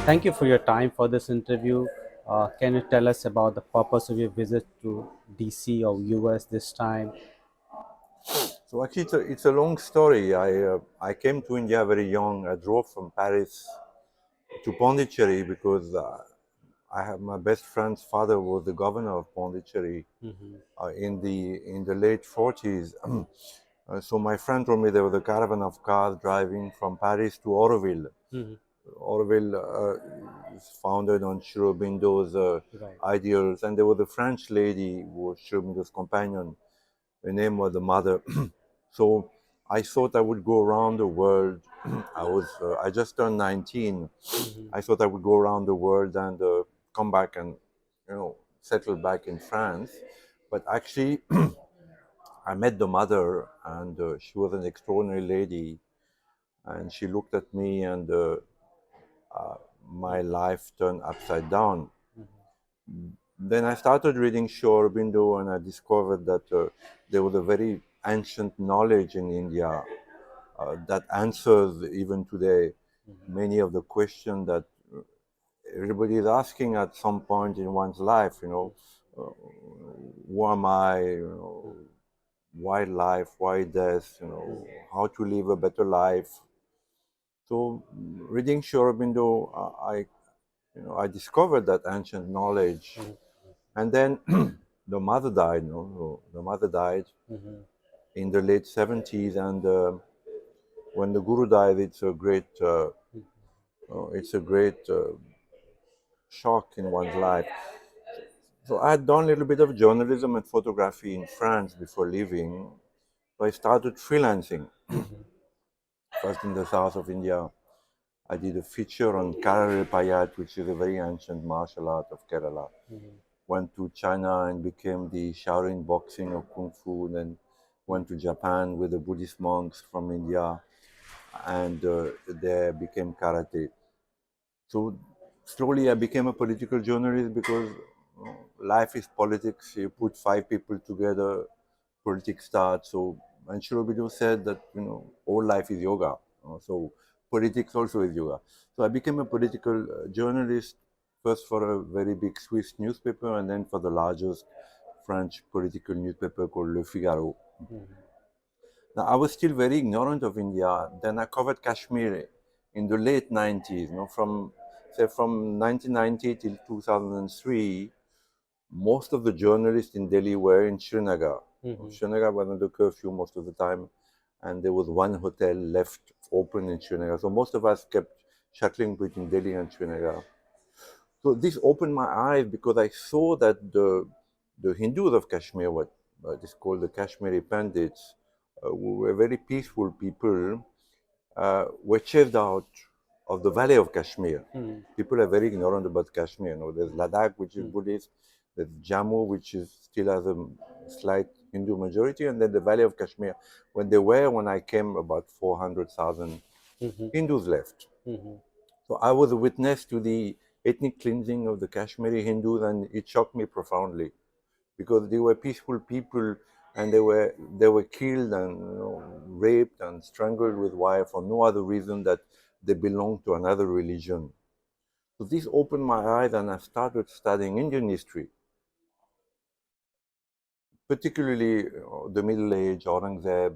Thank you for your time for this interview. Can you tell us about the purpose of your visit to DC or US this time? So actually, it's a long story. I came to India very young. I drove from Paris to Pondicherry because I have my best friend's father was the governor of Pondicherry in the late 40s. So my friend told me there was a caravan of cars driving from Paris to Auroville. Mhm. Auroville is founded on Sri Aurobindo's Right. ideals, and there was a French lady who was Sri Aurobindo's companion. Her name was the mother. So I thought I would go around the world. I just turned 19. Mhm. I thought I would go around the world and come back and settle back in France. But actually, I met the mother, and she was an extraordinary lady. And she looked at me, and my life turned upside down. Then I started reading Sri Aurobindo, and I discovered that there was a very ancient knowledge in India that answers even today many of the questions that everybody is asking at some point in one's life. Uh, who am I? Why life? Why death? How to live a better life. So, reading Sri Aurobindo, I discovered that ancient knowledge, and then the mother died. The mother died Mhm. in the late 70s, and when the guru died, it's a great shock in one's life. So I had done a little bit of journalism and photography in France before leaving. So I started freelancing. Mhm. First in the south of India, I did a feature on Karare Payat, which is a very ancient martial art of Kerala. Mhm. Went to China and became the Shaolin boxing of Kung Fu, then went to Japan with the Buddhist monks from India, and there became karate. So slowly I became a political journalist because life is politics. You put five people together, politics starts. So, and Sri Aurobindo said that, all life is yoga. So politics also is yoga. So I became a political journalist, first for a very big Swiss newspaper and then for the largest French political newspaper called Le Figaro. Mhm. Now, I was still very ignorant of India. Then I covered Kashmir in the late 90s. From 1990 till 2003, most of the journalists in Delhi were in Srinagar. Mhm. Srinagar was under curfew most of the time, and there was one hotel left open in Srinagar. So most of us kept shuttling between Delhi and Srinagar. So this opened my eyes because I saw that the Hindus of Kashmir, what is called the Kashmiri Pandits, who were very peaceful people, were chased out of the valley of Kashmir. Mhm. People are very ignorant about Kashmir. There's Ladakh, which is Mhm. Buddhist. There's Jammu, which is still has a slight Hindu majority, and then the valley of Kashmir. When I came, about 400,000 Mhm. Hindus left. Mhm. So I was a witness to the ethnic cleansing of the Kashmiri Hindus, and it shocked me profoundly because they were peaceful people, and they were killed and raped and strangled with wire for no other reason that they belonged to another religion. So this opened my eyes, and I started studying Indian history, particularly the Middle Age, Aurangzeb,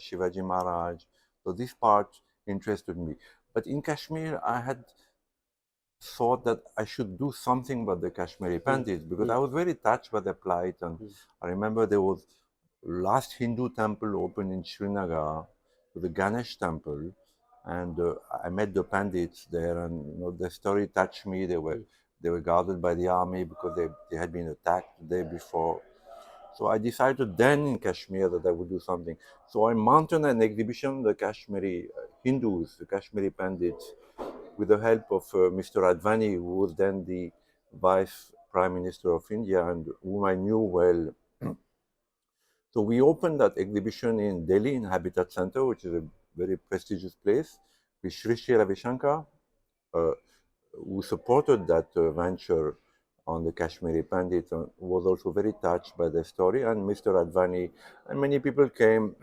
Shivaji Maharaj. So this part interested me. But in Kashmir, I had thought that I should do something about the Kashmiri Mhm. Pandits because I Mhm. was very touched by their plight. And I remember there was last Hindu temple opened in Srinagar, the Ganesh temple, and I met the Pandits there, and their story touched me. They were guarded by the army because they had been attacked the day before. So I decided then in Kashmir that I would do something. So I mounted an exhibition, the Kashmiri Hindus, the Kashmiri Pandits, with the help of Mr. Advani, who was then the Vice Prime Minister of India and whom I knew well. So we opened that exhibition in Delhi in Habitat Center, which is a very prestigious place, with Sri Sri Ravi Shankar, uh, who supported that venture on the Kashmiri Pandit, was also very touched by the story, and Mr. Advani, and many people came.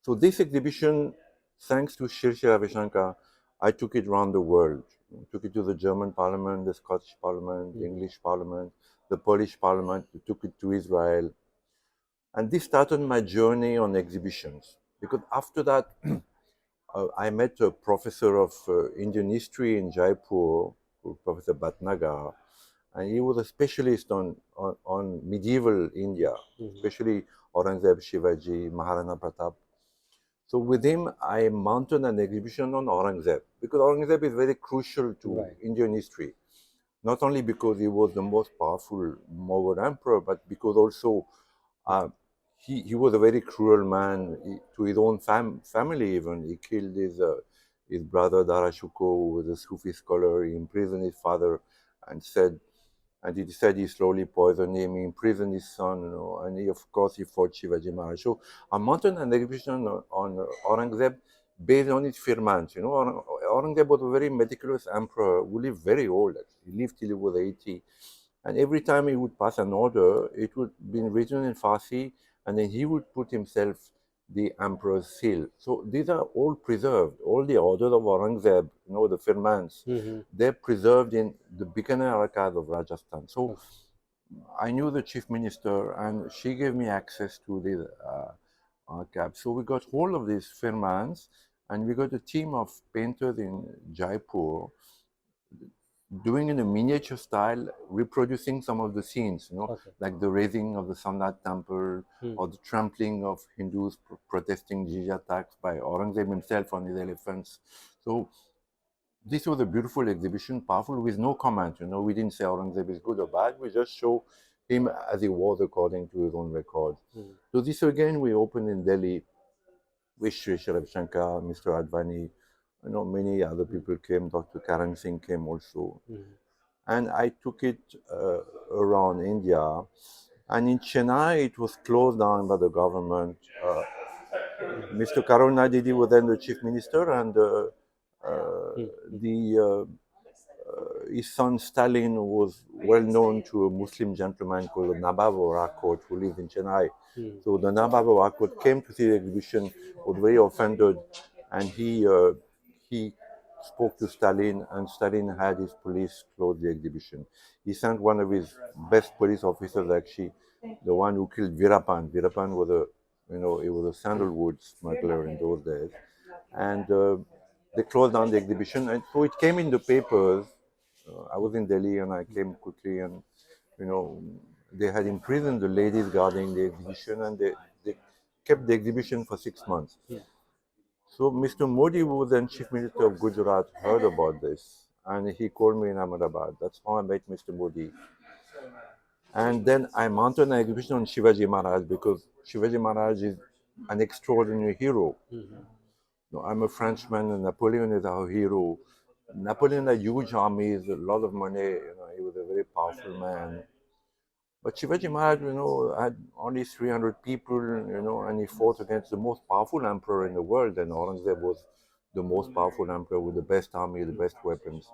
So this exhibition, thanks to Sri Sri Ravi Shankar, I took it around the world. Took it to the German parliament, the Scottish parliament, the English parliament, the Polish parliament. We took it to Israel. And this started my journey on exhibitions. Because after that, I met a professor of Indian history in Jaipur, Professor Bhatnagar, and he was a specialist on medieval India, especially Aurangzeb, Shivaji, Maharana Pratap. So with him, I mounted an exhibition on Aurangzeb because Aurangzeb is very crucial to Right. Indian history. Not only because he was the most powerful Mughal emperor, but because also uh, he was a very cruel man to his own family. Even he killed his brother Dara Shikoh, who was a Sufi scholar. He imprisoned his father, and said and he said he slowly poisoned him, he imprisoned his son, and of course he fought Shivaji Maharaj. So I mounted an exhibition on Aurangzeb based on his firmans. Aurangzeb was a very meticulous emperor who lived very old. Actually. He lived till he was 80. And every time he would pass an order, it would be written in Farsi, and then he would put himself the emperor's seal. So these are all preserved. All the orders of Aurangzeb, the firmans, they're preserved in the Bikaner archive of Rajasthan. So I knew the chief minister, and she gave me access to the archive. So we got hold of these firmans, and we got a team of painters in Jaipur doing in a miniature style, reproducing some of the scenes, Okay. like the raising of the Somnath temple or the trampling of Hindus protesting jizya tax by Aurangzeb himself on his elephants. So this was a beautiful exhibition, powerful, with no comment. We didn't say Aurangzeb is good or bad. We just show him as he was according to his own records. So this again we opened in Delhi with Sri Ravi Shankar, Mr. Advani, many other people came. Dr. Karan Singh came also, and I took it around India. And in Chennai, it was closed down by the government. Mr. Karunanidhi was then the chief minister, and his son Stalin was well known to a Muslim gentleman called Nabab Rakot, who lived in Chennai. So the Nabab Rakot came to see the exhibition, was very offended, and he spoke to Stalin, and Stalin had his police close the exhibition. He sent one of his best police officers, actually, the one who killed Veerapan. Veerapan was he was a sandalwood smuggler in those days, and they closed down the exhibition, and so it came in the papers. I was in Delhi, and I came quickly, and you know, they had imprisoned the ladies guarding the exhibition, and they kept the exhibition for 6 months. So Mr. Modi, who was then Chief Minister of Gujarat, heard about this, and he called me in Ahmedabad. That's how I met Mr. Modi. And then I mounted an exhibition on Shivaji Maharaj because Shivaji Maharaj is an extraordinary hero. I'm a Frenchman, and Napoleon is our hero. Napoleon had huge armies, a lot of money. He was a very powerful man. But Shivaji Maharaj, had only 300 people, and he fought against the most powerful emperor in the world. And Aurangzeb was the most powerful emperor with the best army, the best weapons.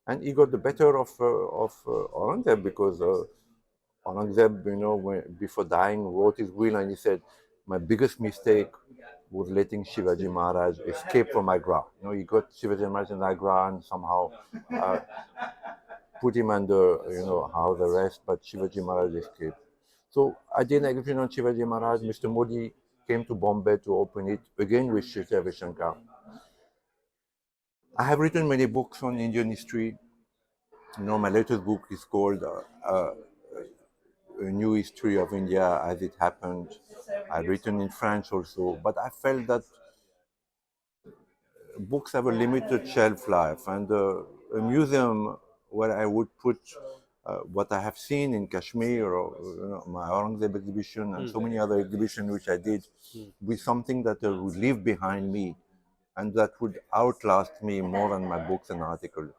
And he got the better of Aurangzeb because Aurangzeb, before dying, wrote his will, and he said, "My biggest mistake was letting Shivaji Maharaj escape from Agra." He got Shivaji Maharaj in Agra and somehow uh, put him under, house arrest, but Shivaji Maharaj escaped. So I did an exhibition on Shivaji Maharaj. Mr. Modi came to Bombay to open it again with Sri Ravi Shankar. I have written many books on Indian history. My latest book is called A New History of India as It Happened. I've written in French also, but I felt that books have a limited shelf life, and a museum where I would put what I have seen in Kashmir, or my Aurangzeb exhibition, and so many other exhibitions which I did, with something that would leave behind me and that would outlast me more than my books and articles.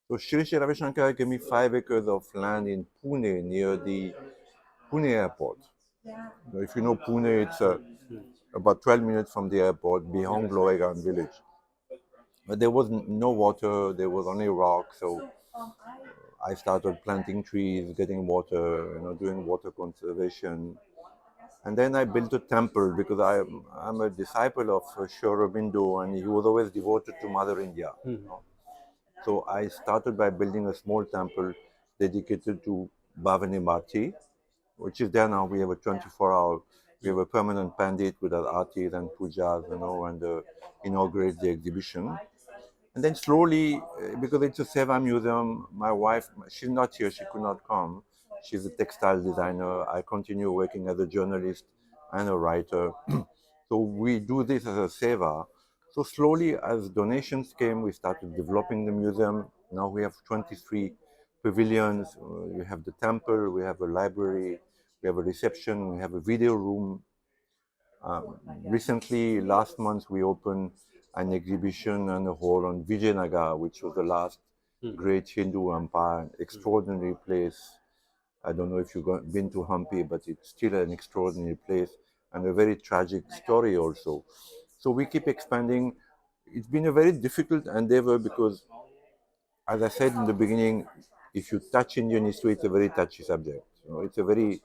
So Shri Ravi Shankar gave me 5 acres of land in Pune near the Pune airport. If you know Pune, it's about 12 minutes from the airport, beyond Loegan village. But there was no water, there was only rock, so I started planting trees, getting water, doing water conservation. And then I built a temple because I'm a disciple of Sri Aurobindo, and he was always devoted to Mother India. So I started by building a small temple dedicated to Bhavani Bharti, which is there now. We have a 24-hour, we have a permanent pandit with our artis and pujas, and inaugurates the exhibition. And then slowly, because it's a Seva museum, my wife, she's not here, she could not come. She's a textile designer. I continue working as a journalist and a writer. So we do this as a Seva. So slowly, as donations came, we started developing the museum. Now we have 23 pavilions. We have the temple, we have a library, we have a reception, we have a video room. Recently, last month, we opened an exhibition and a hall on Vijayanagar, which was the last great Hindu empire, an extraordinary place. I don't know if you've been to Hampi, but it's still an extraordinary place and a very tragic story also. So we keep expanding. It's been a very difficult endeavor because, as I said in the beginning, if you touch Indian history, it's a very touchy subject. It's a very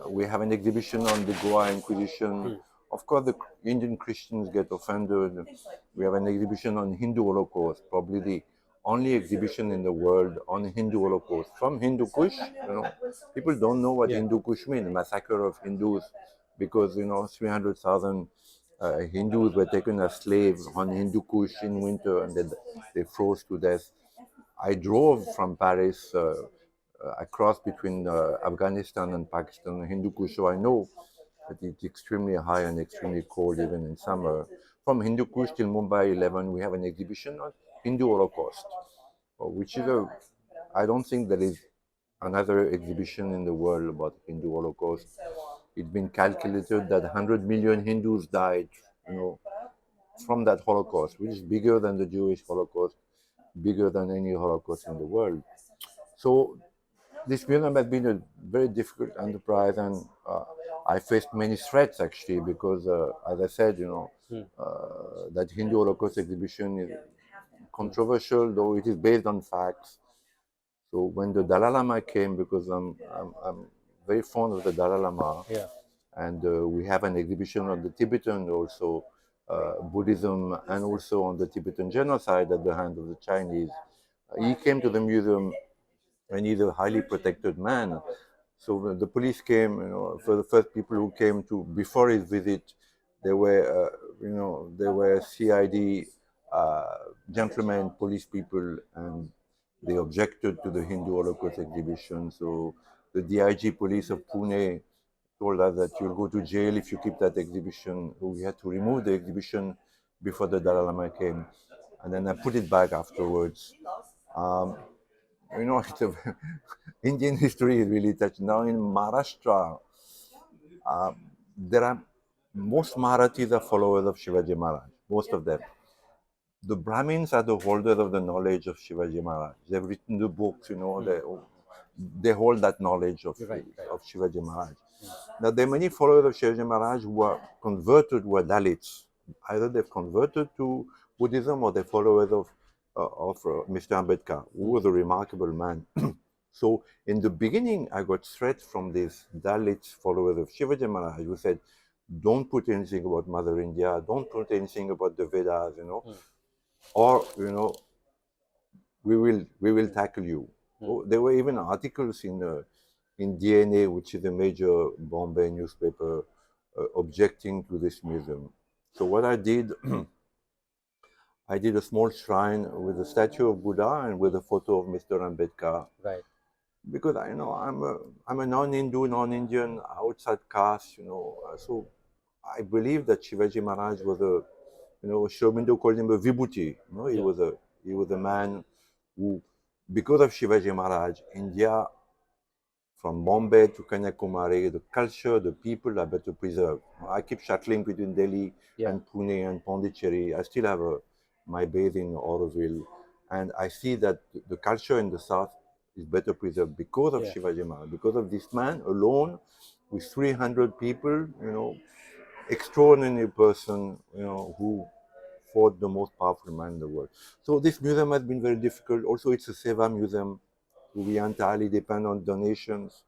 we have an exhibition on the Goa Inquisition. Of course, the Indian Christians get offended. We have an exhibition on Hindu Holocaust, probably the only exhibition in the world on Hindu Holocaust from Hindu Kush. People don't know what Hindu Kush means, massacre of Hindus, because 300,000 Hindus were taken as slaves on Hindu Kush in winter, and then they froze to death. I drove from Paris across between Afghanistan and Pakistan, Hindu Kush, so I know that it's extremely high and extremely cold even in summer. From Hindu Kush till Mumbai 11, we have an exhibition on Hindu Holocaust, which is I don't think there is another exhibition in the world about Hindu Holocaust. It's been calculated that 100 million Hindus died, from that Holocaust, which is bigger than the Jewish Holocaust, bigger than any Holocaust in the world. So this museum has been a very difficult enterprise, and I faced many threats actually because, as I said, that Hindu Holocaust exhibition is controversial, though it is based on facts. So when the Dalai Lama came, because I'm very fond of the Dalai Lama, and we have an exhibition on the Tibetan also, Buddhism, and also on the Tibetan genocide at the hand of the Chinese. He came to the museum, and he's a highly protected man. So when the police came, for the first people who came to before his visit, they were, they were CID gentlemen, police people, and they objected to the Hindu Holocaust exhibition. So the DIG police of Pune told us that you'll go to jail if you keep that exhibition. We had to remove the exhibition before the Dalai Lama came, and then I put it back afterwards. Um, it's Indian history is really touched. Now in Maharashtra, there are most Marathis are followers of Shivaji Maharaj, most of them. The Brahmins are the holders of the knowledge of Shivaji Maharaj. They've written the books, they hold that knowledge of Shivaji Maharaj. Now, there are many followers of Shivaji Maharaj who are converted, who are Dalits. Either they've converted to Buddhism or they're followers of Mr. Ambedkar, who was a remarkable man. So, in the beginning, I got threats from these Dalits followers of Shivaji Maharaj who said, don't put anything about Mother India, don't put anything about the Vedas, or, we will tackle you. So there were even articles in DNA, which is a major Bombay newspaper, objecting to this museum. So what I did, I did a small shrine with a statue of Buddha and with a photo of Mr. Ambedkar. Right. Because I'm a non-Hindu, non-Indian, outside caste, so I believe that Shivaji Maharaj was Sri Aurobindo called him a Vibhuti. He was a man who, because of Shivaji Maharaj, India, from Bombay to Kanyakumari, the culture, the people are better preserved. I keep shuttling between Delhi and Pune and Pondicherry. I still have my base in Auroville, and I see that the culture in the south is better preserved because of Shivaji Maharaj, because of this man alone with 300 people, extraordinary person, who fought the most powerful man in the world. So this museum has been very difficult. Also, it's a Seva museum. We entirely depend on donations.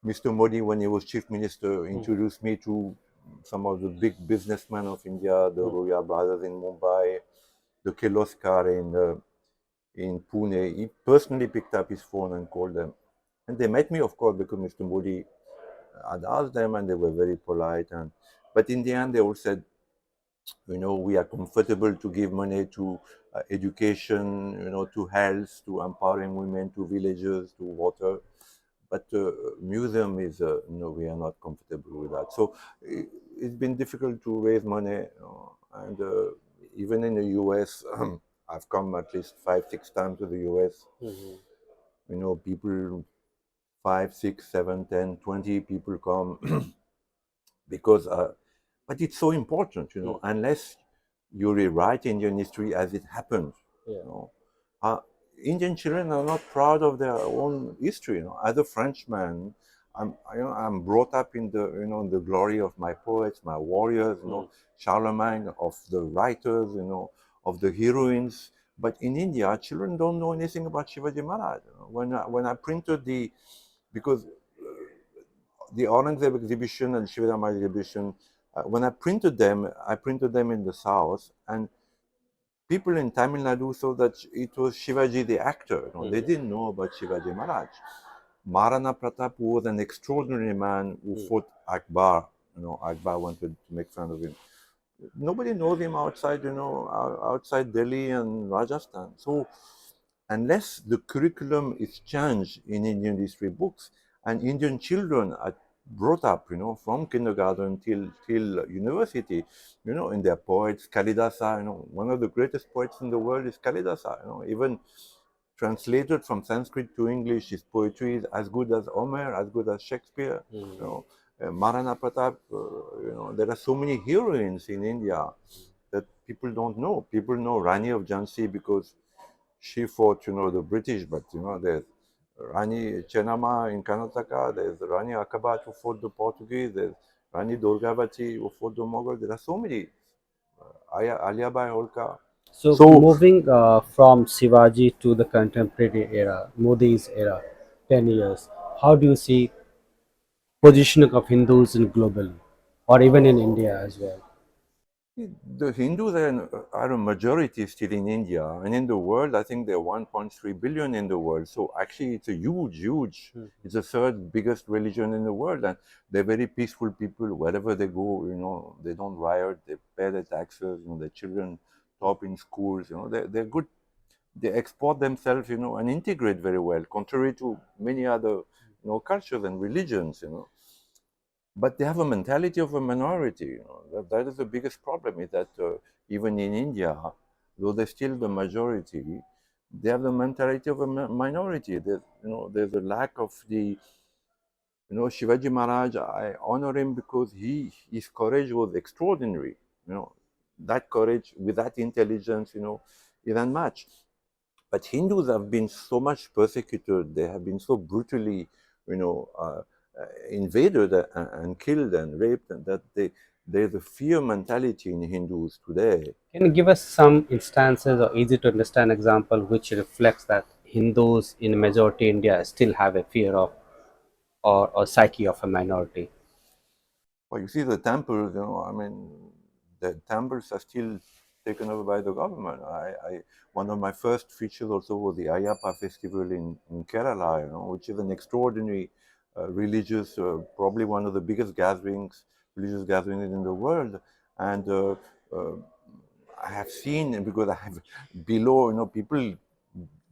Mr. Modi, when he was chief minister, introduced me to some of the big businessmen of India, the Roya brothers in Mumbai, the Kirloskar in Pune. He personally picked up his phone and called them. And they met me, of course, because Mr. Modi had asked them, and they were very polite. But in the end, they all said, we are comfortable to give money to education, to health, to empowering women, to villages, to water. But museum is, no, we are not comfortable with that. So it's been difficult to raise money. And even in the US, I've come at least 5, 6 times to the US. People, 5, 6, 7, 10, 20 people come because but it's so important, unless you rewrite Indian history as it happened. Uh, Indian children are not proud of their own history. As a Frenchman, I'm brought up in the glory of my poets, my warriors, Charlemagne, of the writers, of the heroines. But in India, children don't know anything about Shivaji Maharaj. When I printed because the Aurangzeb exhibition and Shivaji Maharaj exhibition, when I printed them in the south, and people in Tamil Nadu saw that it was Shivaji the actor. They didn't know about Shivaji Maharaj. Maharana Pratap was an extraordinary man who fought Akbar. Akbar wanted to make fun of him. Nobody knows him outside Delhi and Rajasthan. So unless the curriculum is changed in Indian history books, and Indian children are brought up, from kindergarten till university, in their poets, Kalidasa, one of the greatest poets in the world is Kalidasa, even translated from Sanskrit to English, his poetry is as good as Homer, as good as Shakespeare. Maharana Pratap, there are so many heroines in India that people don't know. People know Rani of Jhansi because she fought, the British, but there's Rani Chennamma in Karnataka, there's Rani Akabat who fought the Portuguese, there's Rani Durgavati who fought the Mughal. There are so many. Aliabai Holkar. So So moving from Shivaji to the contemporary era, Modi's era, 10 years, how do you see positioning of Hindus in globally or even in India as well? the Hindus are a majority still in India, and in the world, I think there are 1.3 billion in the world. So actually, it's a huge. It's the third biggest religion in the world, and they're very peaceful people. Wherever they go, they don't riot. They pay their taxes. Their children top in schools. They're good. They export themselves, and integrate very well, contrary to many other, cultures and religions. But they have a mentality of a minority. That is the biggest problem. Is that even in India, though they're still the majority, they have the mentality of a minority. There's a lack of the. Shivaji Maharaj. I honor him because his courage was extraordinary. That courage with that intelligence, is unmatched. But Hindus have been so much persecuted. They have been so brutally, invaded and killed and raped, and that there's a fear mentality in Hindus today. Can you give us some instances or easy to understand example which reflects that Hindus in majority India still have a fear of or psyche of a minority? Well, you see the temples, I mean, the temples are still taken over by the government. One of my first features also was the Ayappa festival in Kerala, which is an extraordinary religious, probably one of the biggest religious gatherings in the world. And uh, I have seen, because I have below, people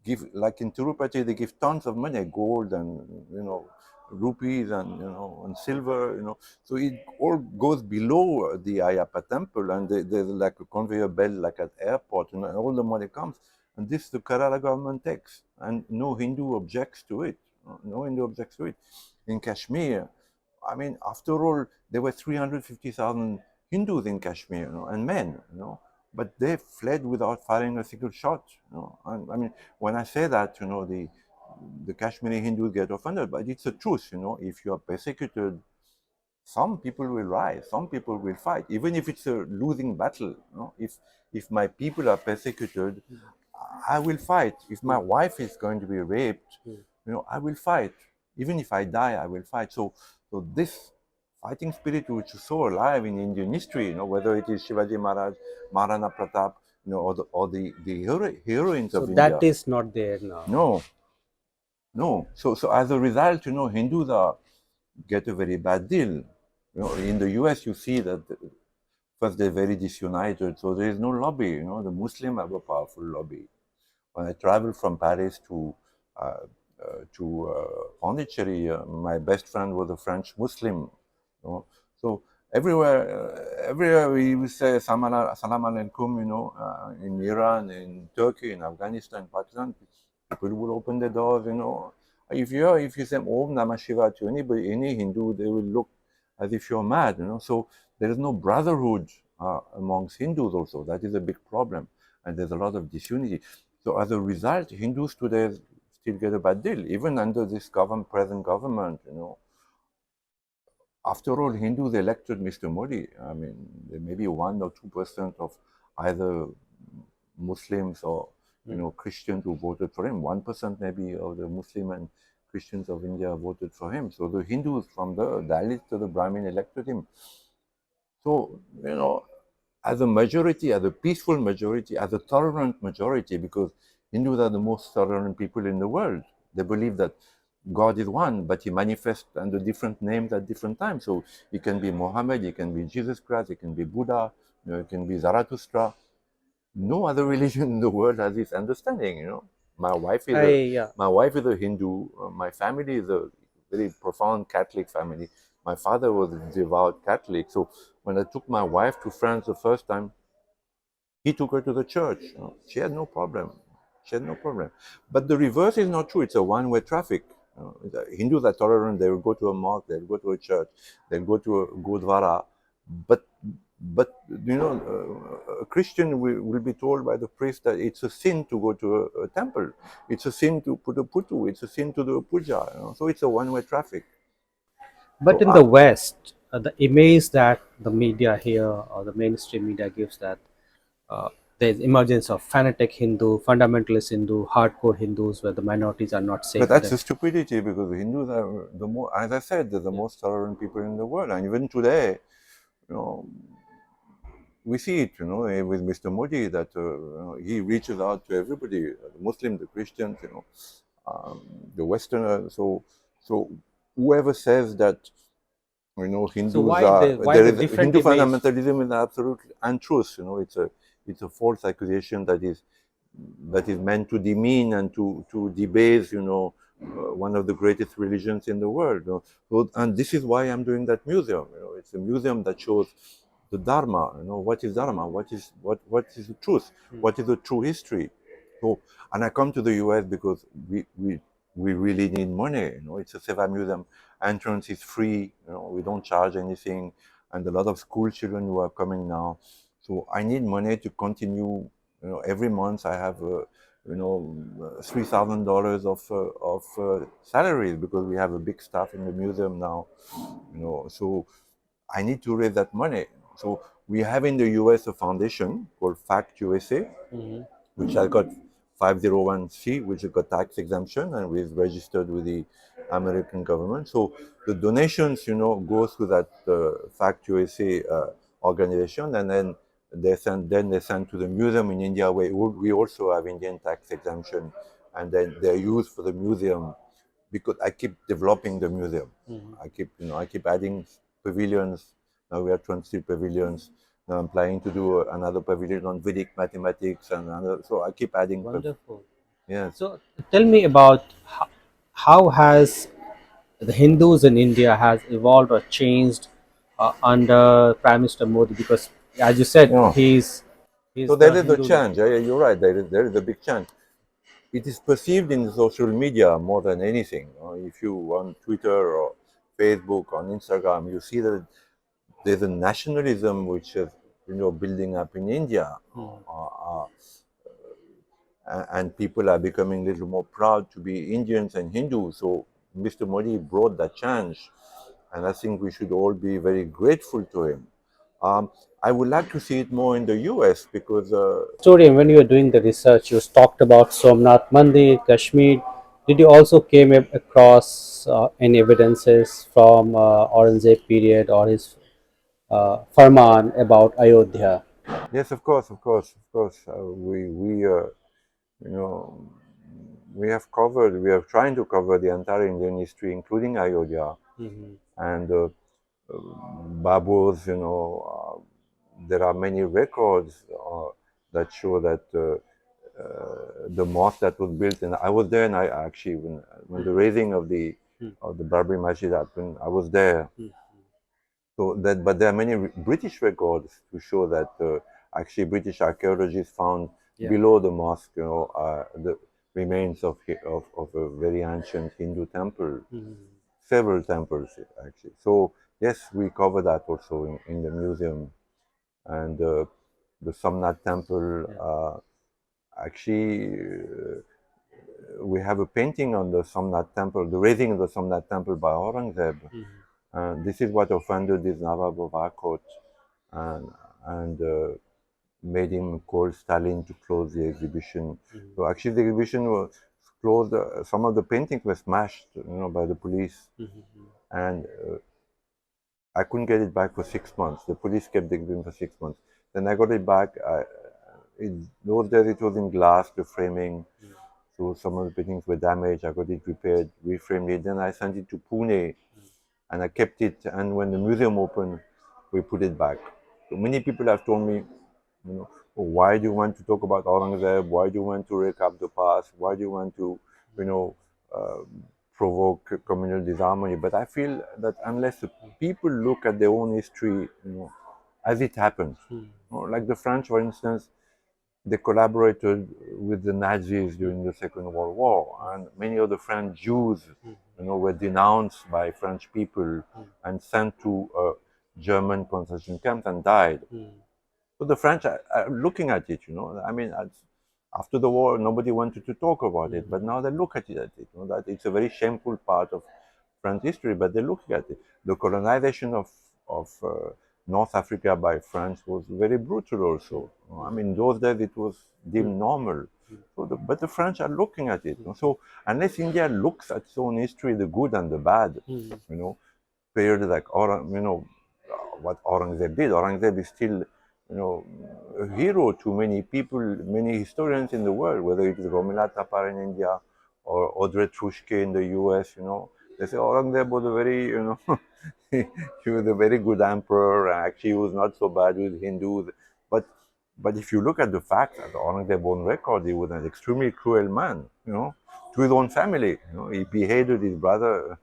give, like in Tirupati, they give tons of money, gold and, rupees and, and silver, So it all goes below the Ayappa temple, and there's like a conveyor belt, like at airport, and all the money comes. And this the Kerala government takes, and no Hindu objects to it. No Hindu objects to it. In Kashmir, I mean, after all, there were 350,000 Hindus in Kashmir, and men, but they fled without firing a single shot. And I mean, when I say that, the Kashmiri Hindus get offended, but it's the truth. If you are persecuted, some people will rise, some people will fight, even if it's a losing battle. If my people are persecuted, I will fight. If my wife is going to be raped, I will fight. Even if I die, I will fight. So this fighting spirit, which is so alive in Indian history, whether it is Shivaji Maharaj, Maharana Pratap, or the heroines So of that India. is not there now. No, no. So as a result, Hindus get a very bad deal. In the US, you see that first they're very disunited, so there is no lobby. The Muslim have a powerful lobby. When I traveled from Paris uh, Pondicherry, my best friend was a French Muslim. So everywhere we would say salam alaikum. In Iran, in Turkey, in Afghanistan, Pakistan, people will open the doors. If you say Om Namah Shiva to anybody, any Hindu, they will look as if you're mad. So there is no brotherhood amongst Hindus. Also, that is a big problem, and there's a lot of disunity. So as a result, Hindus today still get a bad deal, even under this present government. After all, Hindus elected Mr. Modi. I mean, there may be 1 or 2% of either Muslims or Christians who voted for him. 1% maybe of the Muslim and Christians of India voted for him. So the Hindus, from the Dalits to the Brahmin, elected him. So as a majority, as a peaceful majority, as a tolerant majority, because Hindus are the most tolerant people in the world. They believe that God is one, but he manifests under different names at different times. So it can be Mohammed, it can be Jesus Christ, it can be Buddha, it can be Zarathustra. No other religion in the world has this understanding. My wife is a Yeah. my wife is a Hindu. My family is a very profound Catholic family. My father was a devout Catholic. So when I took my wife to France the first time, he took her to the church. She had no problem. She had no problem. But the reverse is not true. It's a one-way traffic. Hindus are tolerant. They will go to a mosque. They'll go to a church. They'll go to a gurdwara. But a Christian will be told by the priest that it's a sin to go to a temple. It's a sin to put a putu. It's a sin to do a puja. So it's a one-way traffic. But So in the West, the image that the media here or the mainstream media gives that uh, there's emergence of fanatic Hindu, fundamentalist Hindu, hardcore Hindus where the minorities are not But safe. that's a stupidity, because the Hindus are as I said, they're the Yeah. most tolerant people in the world. And even today, you know, we see it, with Mr. Modi, that he reaches out to everybody, the Muslims, the Christians, the Westerners. So whoever says that, So Hindus are why there the is different Hindu image? fundamentalism is absolutely untruth. It's a false accusation that is meant to demean and to debase, one of the greatest religions in the world. And this is why I'm doing that museum. It's a museum that shows the Dharma. What is Dharma? What is the truth? What is the true history? So, and I come to the US because we really need money. It's a Seva museum. Entrance is free. We don't charge anything, and a lot of school children who are coming now. So I need money to continue. Every month I have, $3,000 of salaries, because we have a big staff in the museum now. So I need to raise that money. So we have in the US a foundation called Fact USA, Mhm. which has got 501c, which has got tax exemption, and we've registered with the American government. So the donations, go through that Fact USA organization, and then they send to the museum in India, where we also have Indian tax exemption, and then they're used for the museum, because I keep developing the museum. I keep adding pavilions. Now we have 23 pavilions. Now I'm planning to do another pavilion on Vedic mathematics, and another. So I keep adding. Wonderful. Yes. So tell me about how has the Hindus in India has evolved or changed under Prime Minister Modi? Because as you said, Yeah. he's So there the is a Hindu leader. change. Yeah, you're right. There is a big change. It is perceived in social media more than anything. If you on Twitter or Facebook, on Instagram, you see that there's a nationalism which is building up in India. And people are becoming a little more proud to be Indians and Hindus. So Mr. Modi brought that change, and I think we should all be very grateful to him. I would like to see it more in the US, because Story, and when you were doing the research, you talked about Somnath Mandir, Kashmir. Did you also came across any evidences from Aurangzeb period or his Farman about Ayodhya? Yes, of course, of course, of course. You know, we have covered. We are trying to cover the entire Indian history, including Ayodhya Mhm. and Babur's. There are many records that show that the mosque that was built, and I was there, and I actually when the raising of the Babri Masjid happened, I was there. So that, but there are many British records to show that actually British archaeologists found Yeah. below the mosque, the remains of a very ancient Hindu temple, Mhm. several temples actually. So yes, we cover that also in the museum, and the Somnath temple. Yeah. Actually, we have a painting on the Somnath temple, the raising of the Somnath temple by Aurangzeb. Mhm. This is what offended this Nawab of Arcot and made him call Stalin to close the exhibition. Mhm. So actually, the exhibition was closed. Some of the paintings were smashed, by the police, Mhm. and I couldn't get it back for 6 months. The police kept the exhibition for 6 months. Then I got it back. Those days it was in glass, the framing. So some of the paintings were damaged. I got it repaired, reframed it. Then I sent it to Pune, and I kept it. And when the museum opened, we put it back. So many people have told me, "Oh, why do you want to talk about Aurangzeb? Why do you want to recap the past? Why do you want to, you know, uh, provoke communal disharmony?" But I feel that unless the people look at their own history, as it happened, Mhm. like the French, for instance, they collaborated with the Nazis during the Second World War, and many of the French Jews, were denounced by French people and sent to German concentration camps and died. Mhm. So the French are looking at it, I mean, after the war, nobody wanted to talk about it, but now they look at it, that it's a very shameful part of French history, but they're looking at it. The colonization of North Africa by France was very brutal also. I mean, in those days it was deemed normal. So but the French are looking at it. So unless India looks at its own history, the good and the bad, Mhm. you know, period like what Aurangzeb did. Aurangzeb is still, a hero to many people, many historians in the world, whether it is Romila Thapar in India or Audrey Trushke in the US. They say Aurangzeb was a very, he was a very good emperor. Actually, he was not so bad with Hindus, but but if you look at the facts, at Aurangzeb's own record, he was an extremely cruel man, to his own family. He beheaded his brother,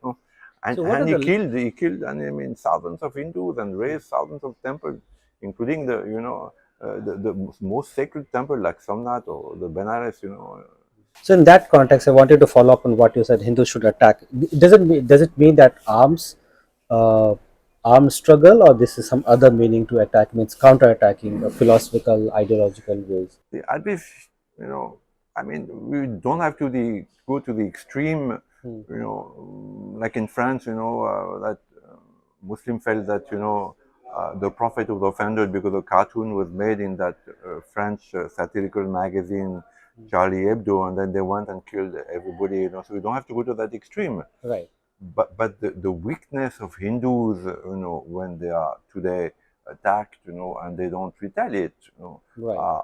and, So what are and he the killed, he killed, and I mean, thousands of Hindus and razed thousands of temples, including the most sacred temple like Somnath or the Benares. so in that context, I wanted to follow up on what you said. Hindus should attack. Does it mean that uh, arms struggle, or this is some other meaning to attack? Means counter-attacking, philosophical, ideological ways. At least, you know, I mean, we don't have to go to the extreme, Hmm. like in France, that Muslim felt that, the Prophet was offended because a cartoon was made in that French satirical magazine, Charlie Hebdo, and then they went and killed everybody, so we don't have to go to that extreme. Right. But the weakness of Hindus, when they are today attacked, and they don't retaliate, Right.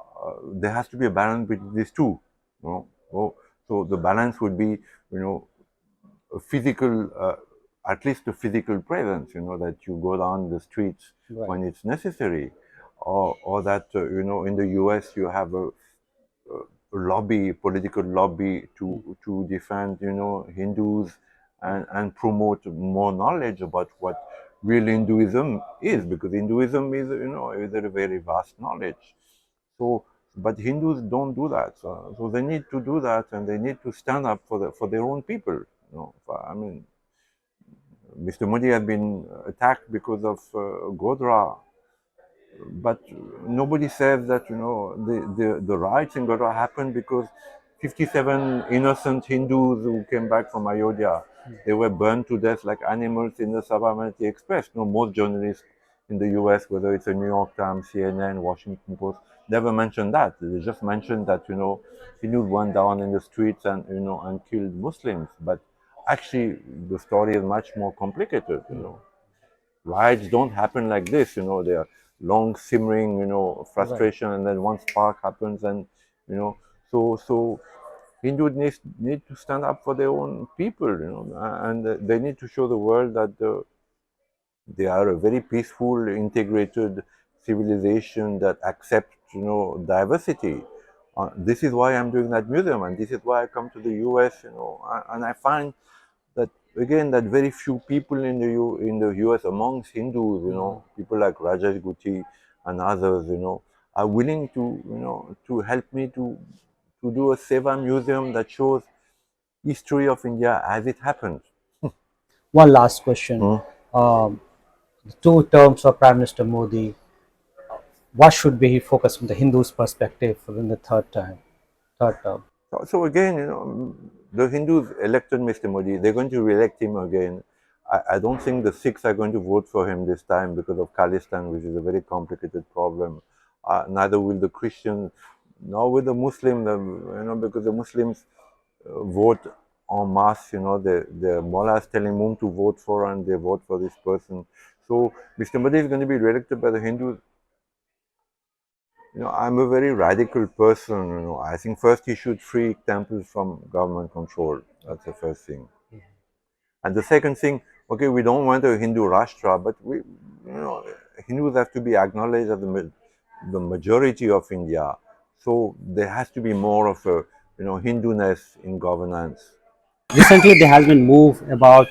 there has to be a balance between these two. So the balance would be, a physical, at least a physical presence, that you go down the streets Right. when it's necessary, or that, in the US you have political lobby to defend, Hindus and promote more knowledge about what real Hinduism is, because Hinduism is a very vast knowledge. So, but Hindus don't do that. So they need to do that, and they need to stand up for their own people. I mean, Mr. Modi has been attacked because of Godhra, but nobody says that the riots in Godhra happened because 57 innocent Hindus who came back from Ayodhya, they were burned to death like animals in the Sabarmati Express. Most journalists in the US, whether it's a New York Times, CNN, Washington Post, never mentioned that. They just mentioned that, Hindus went down in the streets and, and killed Muslims. But actually, the story is much more complicated. Riots don't happen like this, they are long simmering, Right. frustration, and then one spark happens, and, you know, so Hindus need to stand up for their own people, and they need to show the world that they are a very peaceful, integrated civilization that accepts, diversity. This is why I'm doing that museum, and this is why I come to the U.S. And I find that again that very few people in the U.S. amongst Hindus, people like Rajesh Guti and others, are willing to, to help me to do a Seva museum that shows history of India as it happened. One last question. Hmm. Um, the two terms of Prime Minister Modi, what should be he focus from the Hindus' perspective in the third term? So again, the Hindus elected Mr. Modi. They're going to re-elect him again. I don't think the Sikhs are going to vote for him this time because of Khalistan, which is a very complicated problem. Neither will the Christians, nor will the Muslims, because the Muslims vote en masse. The mullahs telling whom to vote for, and they vote for this person. So Mr. Modi is going to be re-elected by the Hindus. I'm a very radical person. I think first he should free temples from government control. That's the first thing. And the second thing, okay, we don't want a Hindu Rashtra, but Hindus have to be acknowledged as the majority of India. So there has to be more of a, Hinduness in governance. Recently, there has been move about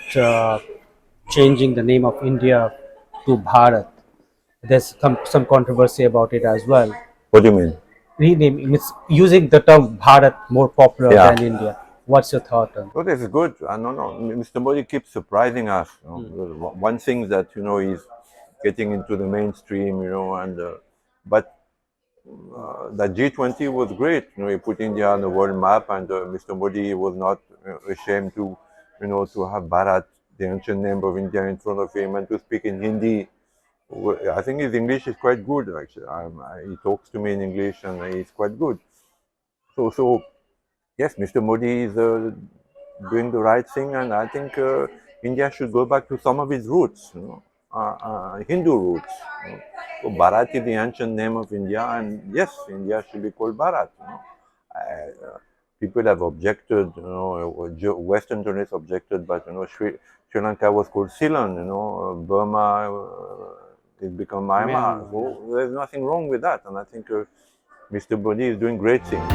changing the name of India to Bharat. There's some controversy about it as well. What do you mean? Renaming, it's using the term Bharat more popular Yeah. than India. What's your thought on? Oh, this is good. No. Mr. Modi keeps surprising us. One thing that he's getting into the mainstream, and but that G20 was great. He put India on the world map, and Mr. Modi was not ashamed to, to have Bharat, the ancient name of India, in front of him, and to speak in Hindi. I think his English is quite good, actually. He talks to me in English, and he's quite good. So yes, Mr. Modi is doing the right thing, and I think India should go back to some of its roots, Hindu roots. So Bharat is the ancient name of India, and yes, India should be called Bharat. People have objected, Western journalists objected, but Sri Lanka was called Ceylon, Burma is become Myanmar. So there's nothing wrong with that, and I think Mr. Modi is doing great things.